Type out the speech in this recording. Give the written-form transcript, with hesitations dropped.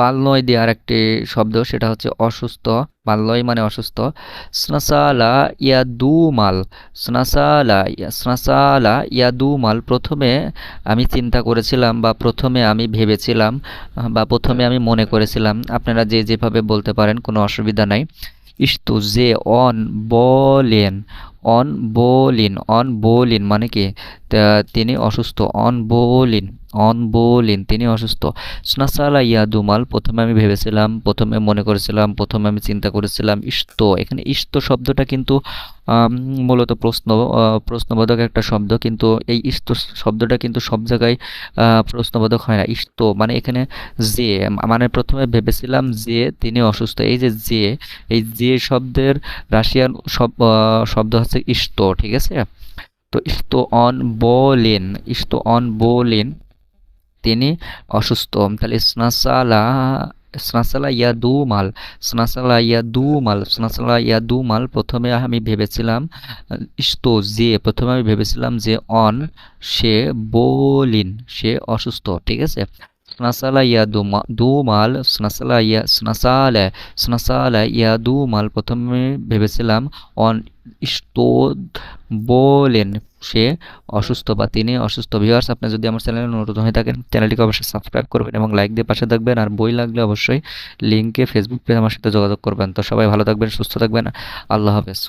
বাল্যয় দিয়ে আরেকটি শব্দ, সেটা হচ্ছে অসুস্থ। বাল্যয় মানে অসুস্থ। স্নাসালা ইয়াদুমাল। স্নাসালা ইয়াদুমাল, প্রথমে আমি চিন্তা করেছিলাম বা প্রথমে আমি ভেবেছিলাম বা প্রথমে আমি মনে করেছিলাম, আপনারা যে যেভাবে বলতে পারেন, কোনো অসুবিধা নাই। ইস্তু যে অন বলেন, অন বলিন মানে কি? তিনি অসুস্থ। অন বলিন তিনি অসুস্থ। স্নাসালা ইয়াদুমাল, প্রথমে আমি ভেবেছিলাম, প্রথমে মনে করেছিলাম, প্রথমে আমি চিন্তা করেছিলাম। ইস্তো, এখানে ইস্তো শব্দটা কিন্তু মূলত প্রশ্নবোধক একটা শব্দ, কিন্তু এই ইস্তো শব্দটা কিন্তু সব জায়গায় প্রশ্নবোধক হয় না। ইস্তো মানে এখানে যে, মানে প্রথমে ভেবেছিলাম যে তিনি অসুস্থ। এই যে শব্দের রাশিয়ান শব্দ হচ্ছে ইস্তো, ঠিক আছে? তো ইস্তো অন বোলেন, তিনি অসুস্থ। তাহলে স্নাসালা ইয়াদুমাল, প্রথমে আমি ভেবেছিলাম। ইস্তো যে, প্রথমে আমি ভেবেছিলাম যে অন, সে, বোলিন সে অসুস্থ, ঠিক আছে? স্নাসালা ইয়াদুমাল, প্রথমে ভেবেছিলাম অন, ইস্তো বোলেন সে অসুস্থ বা তিনি অসুস্থ। ভিউয়ার্স, আপনি যদি আমার চ্যানেলে নতুন হয়ে থাকেন, চ্যানেলটিকে অবশ্যই সাবস্ক্রাইব করবেন এবং লাইক দিয়ে পাশে থাকবেন। আর বই লাগলে অবশ্যই লিঙ্কে ফেসবুক পেজে আমার সাথে যোগাযোগ করবেন। তো সবাই ভালো থাকবেন, সুস্থ থাকবেন। আল্লাহ হাফেজ।